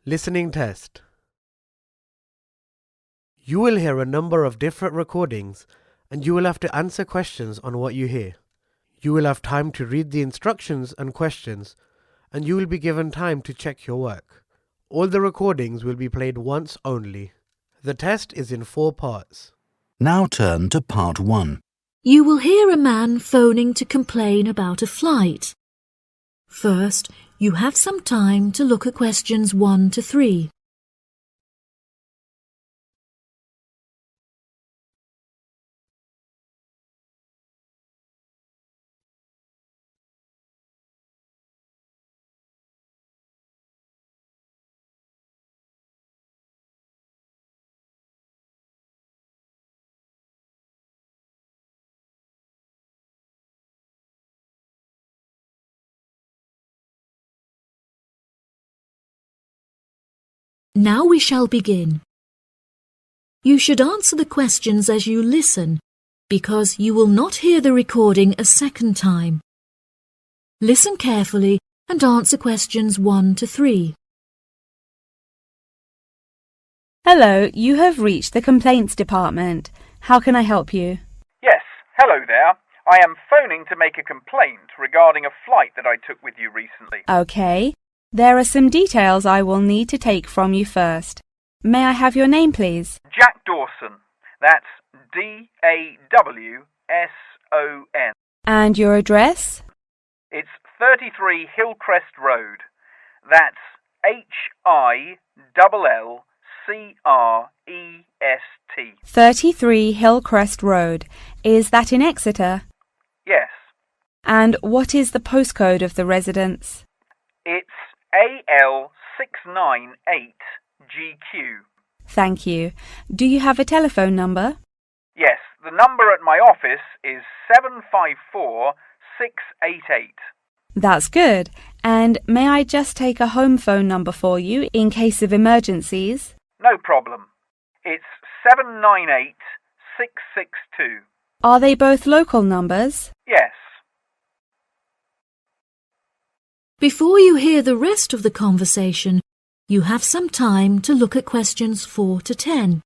Listening test. You will hear a number of different recordings and you will have to answer questions on what you hear. You will have time to read the instructions and questions and you will be given time to check your work. All the recordings will be played once only. The test is in 4 parts. Now turn to part 1. You will hear a man phoning to complain about a flight. First, you have some time to look at questions 1 to 3. Now we shall begin. You should answer the questions as you listen, because you will not hear the recording a second time. Listen carefully and answer questions 1 to 3. Hello, you have reached the complaints department. How can I help you? Yes, hello there. I am phoning to make a complaint regarding a flight that I took with you recently. Okay. There are some details I will need to take from you first. May I have your name, please? Jack Dawson. That's D-A-W-S-O-N. And your address? It's 33 Hillcrest Road. That's Hillcrest. 33 Hillcrest Road. Is that in Exeter? Yes. And what is the postcode of the residence? It's AL698GQ. Thank you. Do you have a telephone number? Yes, the number at my office is 754688. That's good. And may I just take a home phone number for you in case of emergencies? No problem. It's 798662. Are they both local numbers? Yes. Before you hear the rest of the conversation, you have some time to look at questions 4 to 10.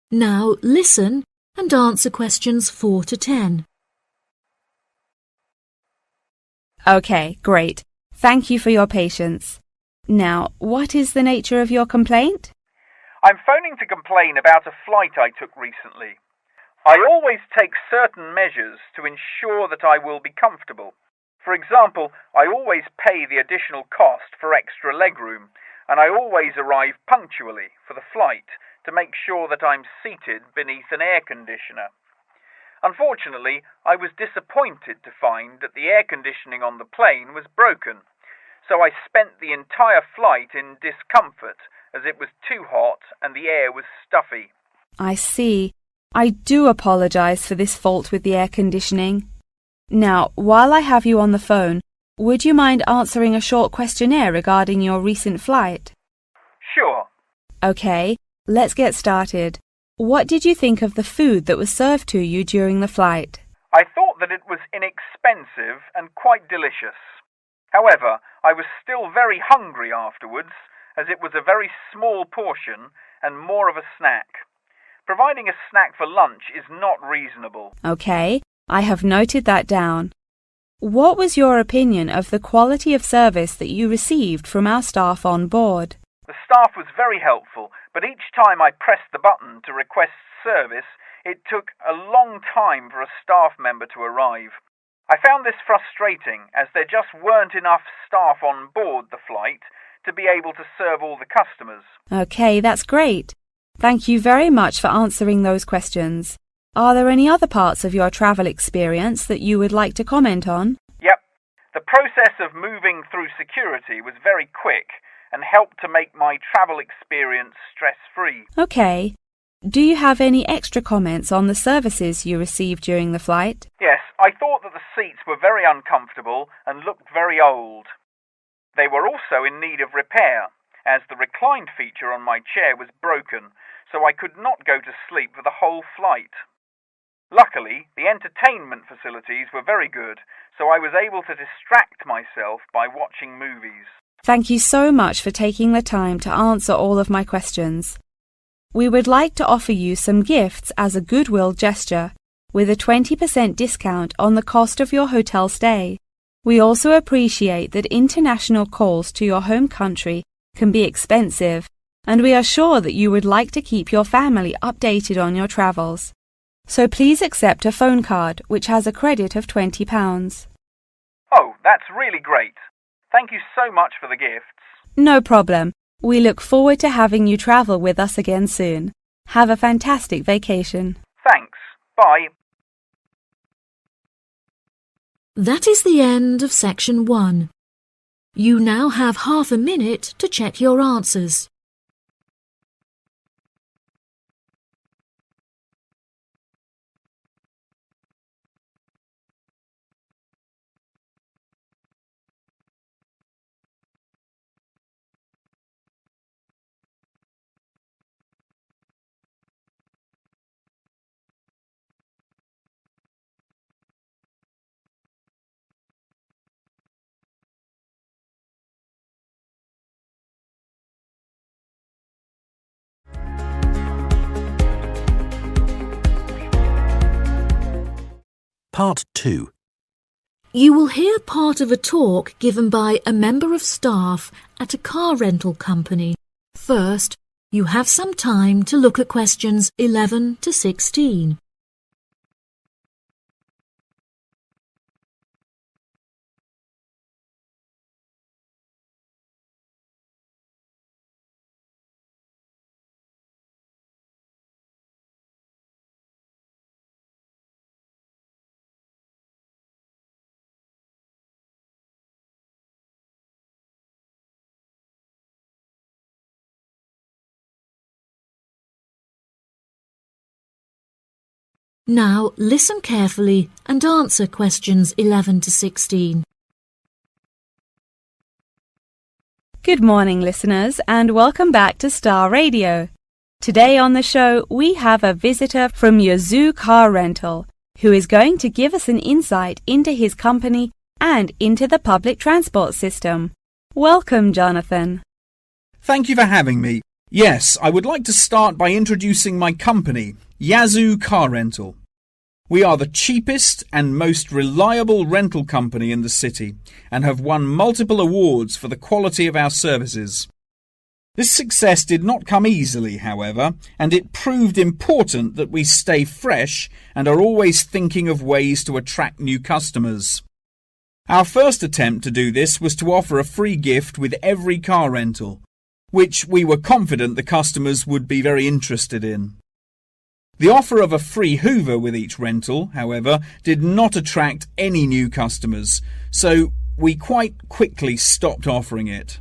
Now listen and answer questions 4 to 10. Okay, great. Thank you for your patience. Now, what is the nature of your complaint? I'm phoning to complain about a flight I took recently. I always take certain measures to ensure that I will be comfortable. For example, I always pay the additional cost for extra legroom, and I always arrive punctually for the flight to make sure that I'm seated beneath an air conditioner. Unfortunately, I was disappointed to find that the air conditioning on the plane was broken, so I spent the entire flight in discomfort as it was too hot and the air was stuffy. I see. I do apologize for this fault with the air conditioning. Now, while I have you on the phone, would you mind answering a short questionnaire regarding your recent flight? Sure. Okay. Let's get started. What did you think of the food that was served to you during the flight? I thought that it was inexpensive and quite delicious. However, I was still very hungry afterwards, as it was a very small portion and more of a snack. Providing a snack for lunch is not reasonable. Okay, I have noted that down. What was your opinion of the quality of service that you received from our staff on board? The staff was very helpful, but each time I pressed the button to request service, it took a long time for a staff member to arrive. I found this frustrating, as there just weren't enough staff on board the flight to be able to serve all the customers. Okay, that's great. Thank you very much for answering those questions. Are there any other parts of your travel experience that you would like to comment on? Yep. The process of moving through security was very quick, and helped to make my travel experience stress-free. Okay. Do you have any extra comments on the services you received during the flight? Yes, I thought that the seats were very uncomfortable and looked very old. They were also in need of repair, as the reclined feature on my chair was broken, so I could not go to sleep for the whole flight. Luckily, the entertainment facilities were very good, so I was able to distract myself by watching movies. Thank you so much for taking the time to answer all of my questions. We would like to offer you some gifts as a goodwill gesture, with a 20% discount on the cost of your hotel stay. We also appreciate that international calls to your home country can be expensive, and we are sure that you would like to keep your family updated on your travels. So please accept a phone card which has a credit of £20. Oh, that's really great. Thank you so much for the gifts. No problem. We look forward to having you travel with us again soon. Have a fantastic vacation. Thanks. Bye. That is the end of section 1. You now have half a minute to check your answers. Part 2. You will hear part of a talk given by a member of staff at a car rental company. First, you have some time to look at questions 11 to 16. Now listen carefully and answer questions 11 to 16. Good morning, listeners, and welcome back to Star Radio. Today on the show, we have a visitor from Yazoo Car Rental, who is going to give us an insight into his company and into the public transport system. Welcome, Jonathan. Thank you for having me. Yes, I would like to start by introducing my company, Yazoo Car Rental. We are the cheapest and most reliable rental company in the city and have won multiple awards for the quality of our services. This success did not come easily, however, and it proved important that we stay fresh and are always thinking of ways to attract new customers. Our first attempt to do this was to offer a free gift with every car rental, which we were confident the customers would be very interested in. The offer of a free Hoover with each rental, however, did not attract any new customers, so we quite quickly stopped offering it.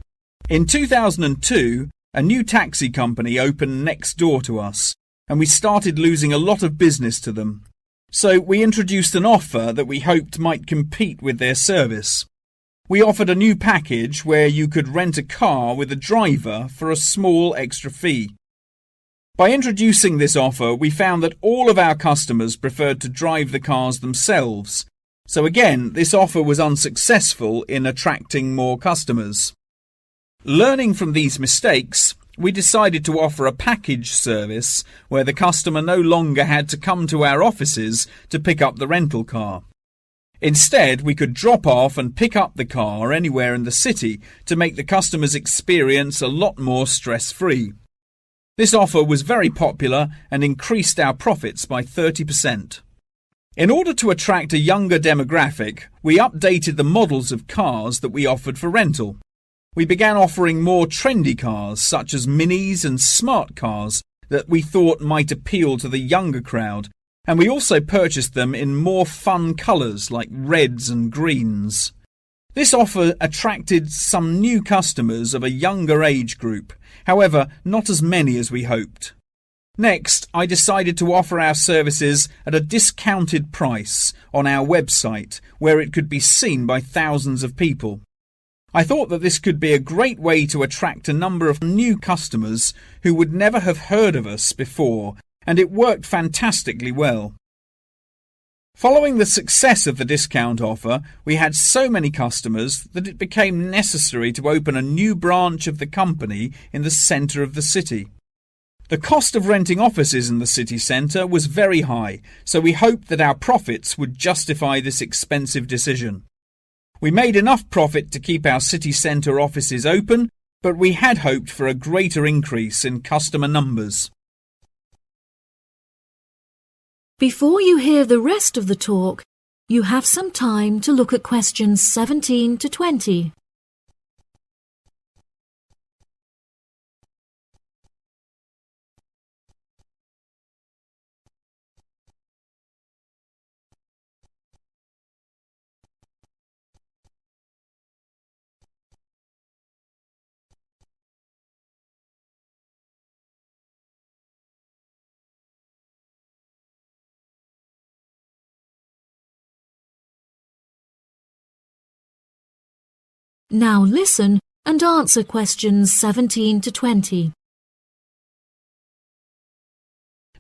In 2002, a new taxi company opened next door to us, and we started losing a lot of business to them. So we introduced an offer that we hoped might compete with their service. We offered a new package where you could rent a car with a driver for a small extra fee. By introducing this offer, we found that all of our customers preferred to drive the cars themselves. So again, this offer was unsuccessful in attracting more customers. Learning from these mistakes, we decided to offer a package service where the customer no longer had to come to our offices to pick up the rental car. Instead, we could drop off and pick up the car anywhere in the city to make the customer's experience a lot more stress-free. This offer was very popular and increased our profits by 30%. In order to attract a younger demographic, we updated the models of cars that we offered for rental. We began offering more trendy cars such as minis and smart cars that we thought might appeal to the younger crowd, and we also purchased them in more fun colours like reds and greens. This offer attracted some new customers of a younger age group, however, not as many as we hoped. Next, I decided to offer our services at a discounted price on our website, where it could be seen by thousands of people. I thought that this could be a great way to attract a number of new customers who would never have heard of us before, and it worked fantastically well. Following the success of the discount offer, we had so many customers that it became necessary to open a new branch of the company in the centre of the city. The cost of renting offices in the city centre was very high, so we hoped that our profits would justify this expensive decision. We made enough profit to keep our city centre offices open, but we had hoped for a greater increase in customer numbers. Before you hear the rest of the talk, you have some time to look at questions 17 to 20. Now listen and answer questions 17 to 20.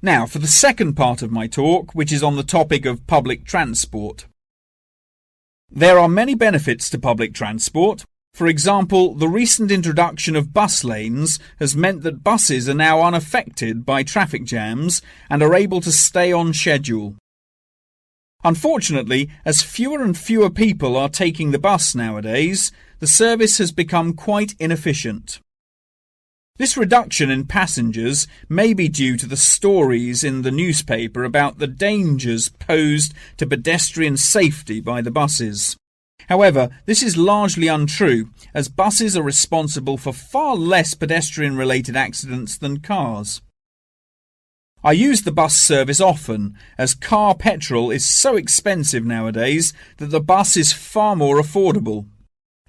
Now for the second part of my talk, which is on the topic of public transport. There are many benefits to public transport. For example, the recent introduction of bus lanes has meant that buses are now unaffected by traffic jams and are able to stay on schedule. Unfortunately, as fewer and fewer people are taking the bus nowadays, the service has become quite inefficient. This reduction in passengers may be due to the stories in the newspaper about the dangers posed to pedestrian safety by the buses. However, this is largely untrue, as buses are responsible for far less pedestrian-related accidents than cars. I use the bus service often, as car petrol is so expensive nowadays that the bus is far more affordable.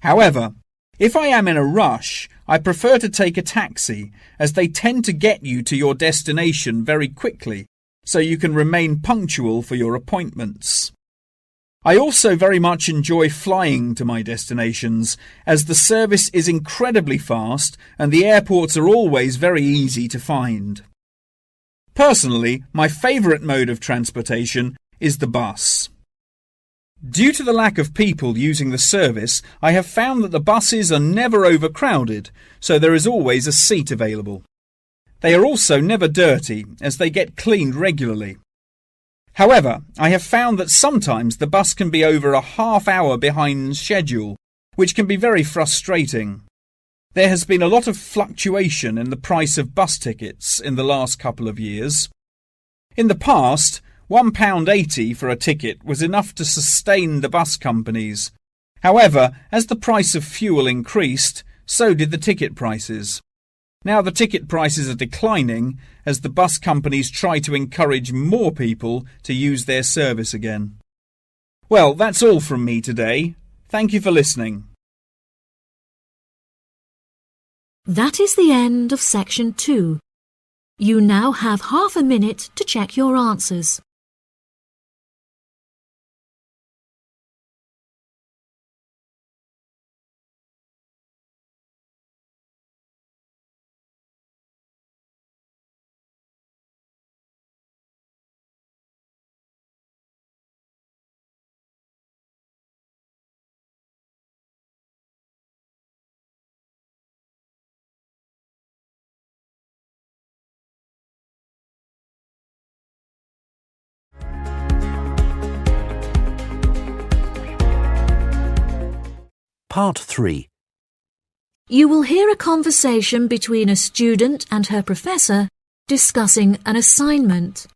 However, if I am in a rush, I prefer to take a taxi, as they tend to get you to your destination very quickly, so you can remain punctual for your appointments. I also very much enjoy flying to my destinations, as the service is incredibly fast and the airports are always very easy to find. Personally, my favourite mode of transportation is the bus. Due to the lack of people using the service, I have found that the buses are never overcrowded, so there is always a seat available. They are also never dirty, as they get cleaned regularly. However, I have found that sometimes the bus can be over a half hour behind schedule, which can be very frustrating. There has been a lot of fluctuation in the price of bus tickets in the last couple of years. In the past, £1.80 for a ticket was enough to sustain the bus companies. However, as the price of fuel increased, so did the ticket prices. Now the ticket prices are declining as the bus companies try to encourage more people to use their service again. Well, that's all from me today. Thank you for listening. That is the end of section 2. You now have half a minute to check your answers. Part 3. You will hear a conversation between a student and her professor discussing an assignment.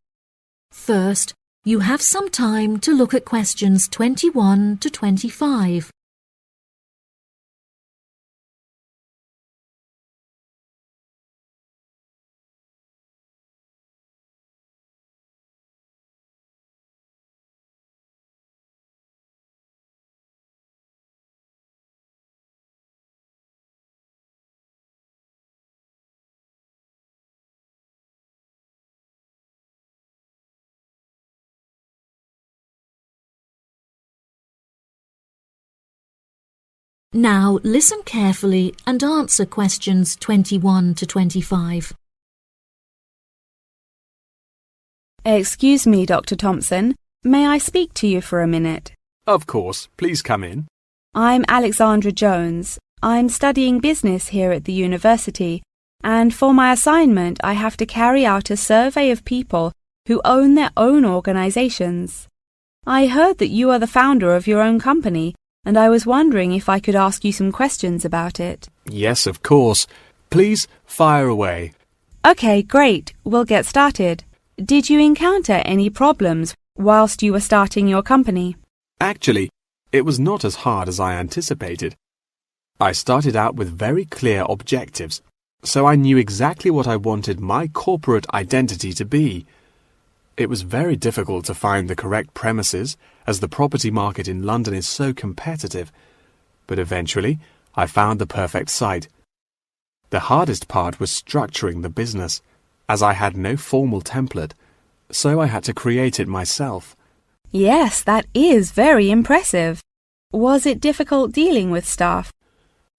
First, you have some time to look at questions 21 to 25. Now listen carefully and answer questions 21 to 25. Excuse me, Dr. Thompson. May I speak to you for a minute? Of course. Please come in. I'm Alexandra Jones. I'm studying business here at the university, and for my assignment I have to carry out a survey of people who own their own organizations. I heard that you are the founder of your own company, and I was wondering if I could ask you some questions about it. Yes, of course. Please fire away. Okay, great. We'll get started. Did you encounter any problems whilst you were starting your company? Actually, it was not as hard as I anticipated. I started out with very clear objectives, so I knew exactly what I wanted my corporate identity to be. It was very difficult to find the correct premises, as the property market in London is so competitive, but eventually I found the perfect site. The hardest part was structuring the business, as I had no formal template, so I had to create it myself. Yes, that is very impressive. Was it difficult dealing with staff?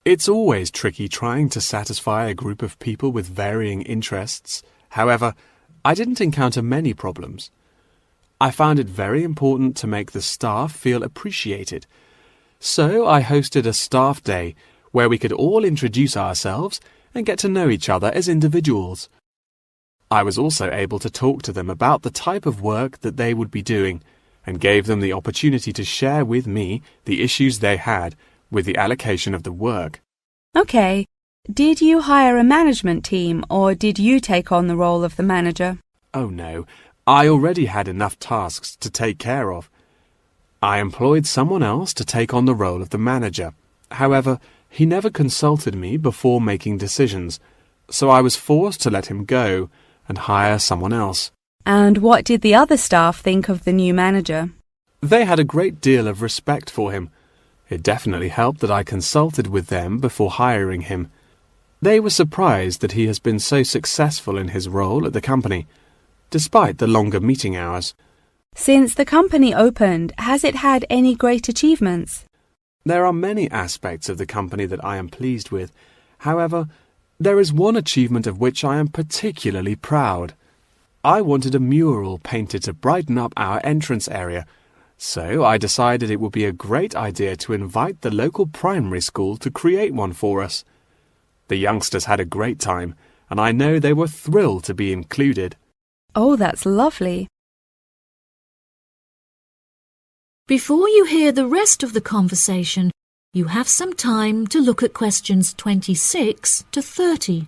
It's always tricky trying to satisfy a group of people with varying interests. However, I didn't encounter many problems. I found it very important to make the staff feel appreciated. So I hosted a staff day where we could all introduce ourselves and get to know each other as individuals. I was also able to talk to them about the type of work that they would be doing and gave them the opportunity to share with me the issues they had with the allocation of the work. Okay. Did you hire a management team or did you take on the role of the manager? Oh no, I already had enough tasks to take care of. I employed someone else to take on the role of the manager. However, he never consulted me before making decisions, so I was forced to let him go and hire someone else. And what did the other staff think of the new manager? They had a great deal of respect for him. It definitely helped that I consulted with them before hiring him. They were surprised that he has been so successful in his role at the company, despite the longer meeting hours. Since the company opened, has it had any great achievements? There are many aspects of the company that I am pleased with. However, there is one achievement of which I am particularly proud. I wanted a mural painted to brighten up our entrance area, so I decided it would be a great idea to invite the local primary school to create one for us. The youngsters had a great time, and I know they were thrilled to be included. Oh, that's lovely. Before you hear the rest of the conversation, you have some time to look at questions 26 to 30.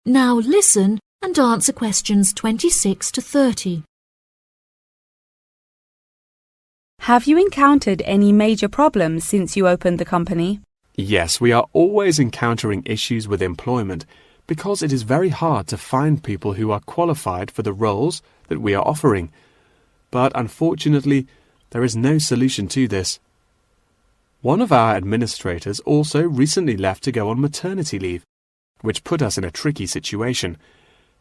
Now listen and answer questions 26 to 30. Have you encountered any major problems since you opened the company? Yes, we are always encountering issues with employment because it is very hard to find people who are qualified for the roles that we are offering. But unfortunately, there is no solution to this. One of our administrators also recently left to go on maternity leave, which put us in a tricky situation.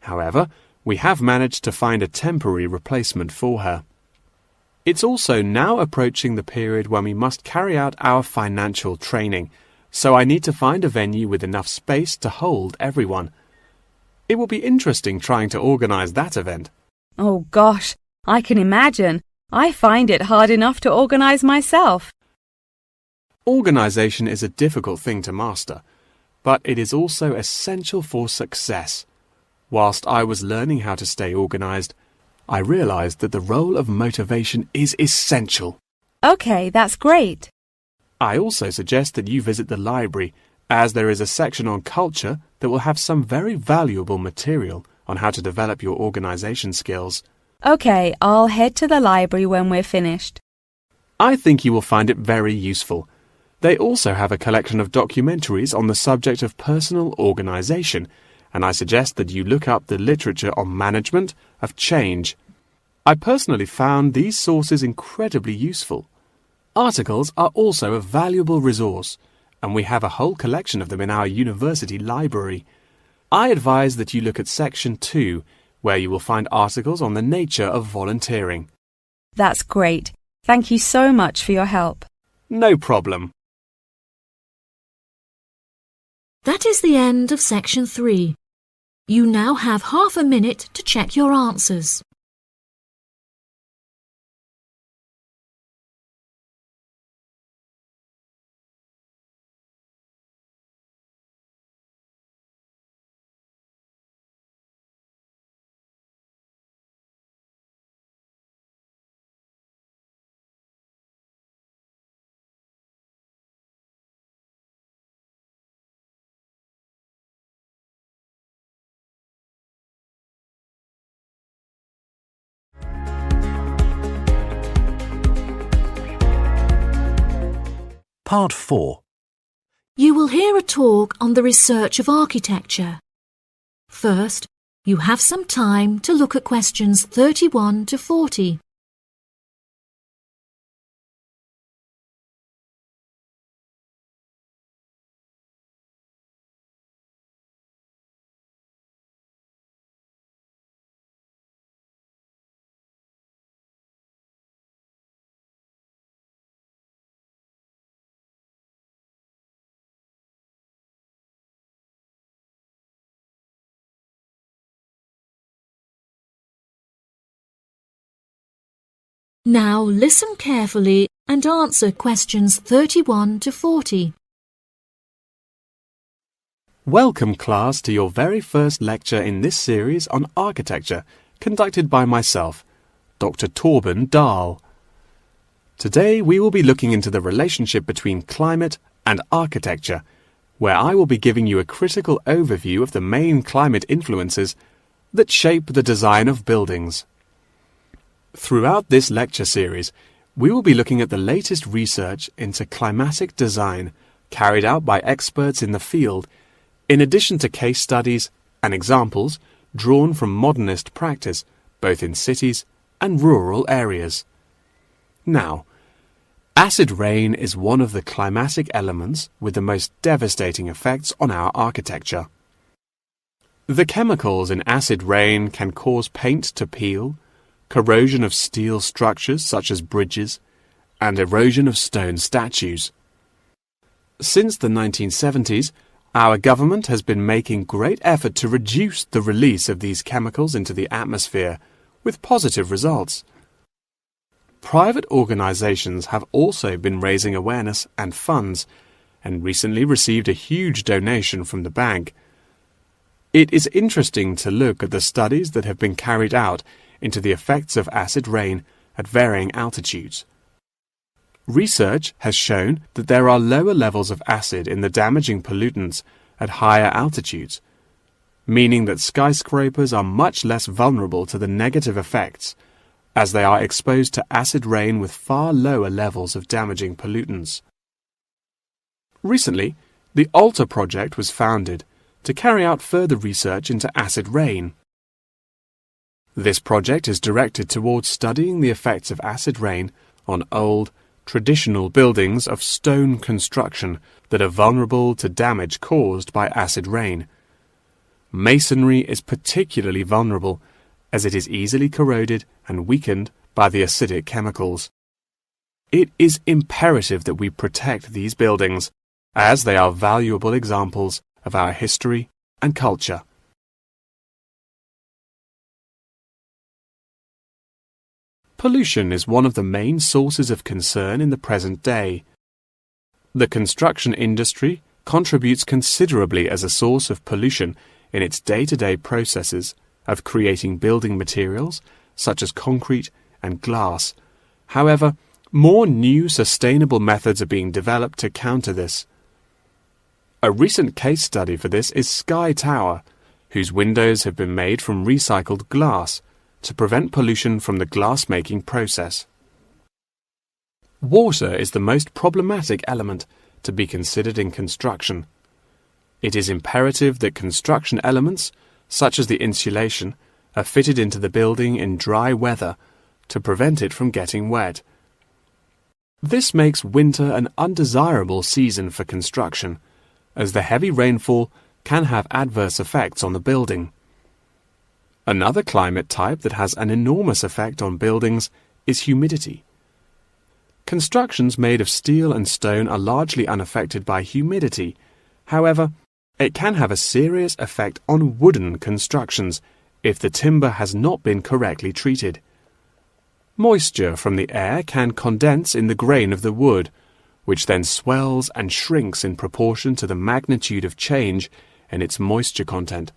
However, we have managed to find a temporary replacement for her. It's also now approaching the period when we must carry out our financial training, so I need to find a venue with enough space to hold everyone. It will be interesting trying to organize that event. Oh gosh, I can imagine. I find it hard enough to organize myself. Organization is a difficult thing to master, but it is also essential for success. Whilst I was learning how to stay organized, I realized that the role of motivation is essential. Okay, that's great. I also suggest that you visit the library, as there is a section on culture that will have some very valuable material on how to develop your organization skills. Okay, I'll head to the library when we're finished. I think you will find it very useful. They also have a collection of documentaries on the subject of personal organisation, and I suggest that you look up the literature on management of change. I personally found these sources incredibly useful. Articles are also a valuable resource, and we have a whole collection of them in our university library. I advise that you look at Section 2, where you will find articles on the nature of volunteering. That's great. Thank you so much for your help. No problem. That is the end of Section 3. You now have half a minute to check your answers. Part 4. You will hear a talk on the research of architecture. First, you have some time to look at questions 31 to 40. Now listen carefully and answer questions 31 to 40. Welcome, class, to your very first lecture in this series on architecture, conducted by myself, Dr. Torben Dahl. Today we will be looking into the relationship between climate and architecture, where I will be giving you a critical overview of the main climate influences that shape the design of buildings. Throughout this lecture series, we will be looking at the latest research into climatic design carried out by experts in the field, in addition to case studies and examples drawn from modernist practice, both in cities and rural areas. Now, acid rain is one of the climatic elements with the most devastating effects on our architecture. The chemicals in acid rain can cause paint to peel, corrosion of steel structures such as bridges, and erosion of stone statues. Since the 1970s, our government has been making great effort to reduce the release of these chemicals into the atmosphere, with positive results. Private organizations have also been raising awareness and funds, and recently received a huge donation from the bank. It is interesting to look at the studies that have been carried out into the effects of acid rain at varying altitudes. Research has shown that there are lower levels of acid in the damaging pollutants at higher altitudes, meaning that skyscrapers are much less vulnerable to the negative effects, as they are exposed to acid rain with far lower levels of damaging pollutants. Recently, the ALTA project was founded to carry out further research into acid rain. This project is directed towards studying the effects of acid rain on old, traditional buildings of stone construction that are vulnerable to damage caused by acid rain. Masonry is particularly vulnerable as it is easily corroded and weakened by the acidic chemicals. It is imperative that we protect these buildings, as they are valuable examples of our history and culture. Pollution is one of the main sources of concern in the present day. The construction industry contributes considerably as a source of pollution in its day-to-day processes of creating building materials such as concrete and glass. However, more new sustainable methods are being developed to counter this. A recent case study for this is Sky Tower, whose windows have been made from recycled glass to prevent pollution from the glass-making process. Water is the most problematic element, to be considered in construction. It is imperative that construction elements, such as the insulation, are fitted into the building in dry weather to prevent it from getting wet. This makes winter an undesirable season for construction, as the heavy rainfall can have adverse effects on the building. Another climate type that has an enormous effect on buildings is humidity. Constructions made of steel and stone are largely unaffected by humidity. However, it can have a serious effect on wooden constructions if the timber has not been correctly treated. Moisture from the air can condense in the grain of the wood, which then swells and shrinks in proportion to the magnitude of change in its moisture content.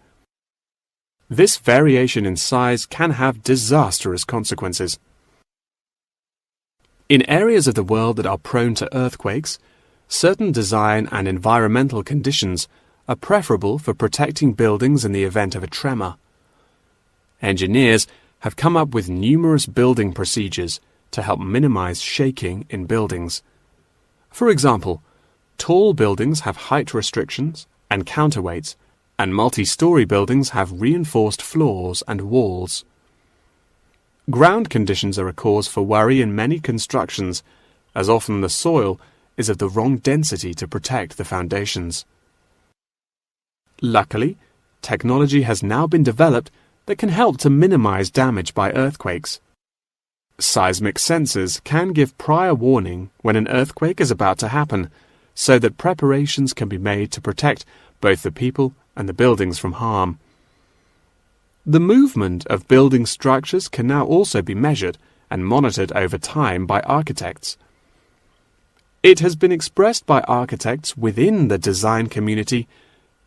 This variation in size can have disastrous consequences. In areas of the world that are prone to earthquakes, certain design and environmental conditions are preferable for protecting buildings in the event of a tremor. Engineers have come up with numerous building procedures to help minimize shaking in buildings. For example, tall buildings have height restrictions and counterweights, and multi-story buildings have reinforced floors and walls. Ground conditions are a cause for worry in many constructions, as often the soil is of the wrong density to protect the foundations. Luckily, technology has now been developed that can help to minimize damage by earthquakes. Seismic sensors can give prior warning when an earthquake is about to happen, so that preparations can be made to protect both the people and the buildings from harm. The movement of building structures can now also be measured and monitored over time by architects. It has been expressed by architects within the design community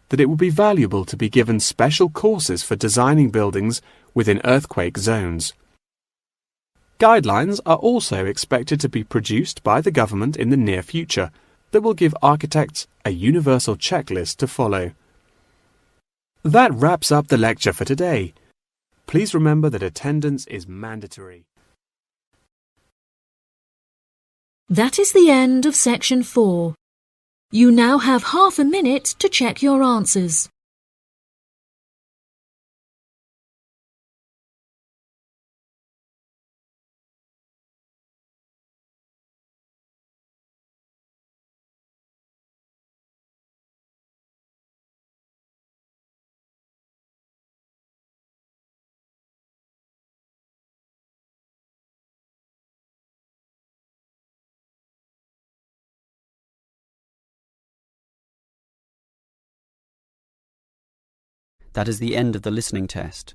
that it would be valuable to be given special courses for designing buildings within earthquake zones. Guidelines are also expected to be produced by the government in the near future that will give architects a universal checklist to follow. That wraps up the lecture for today. Please remember that attendance is mandatory. That is the end of section 4. You now have half a minute to check your answers. That is the end of the listening test.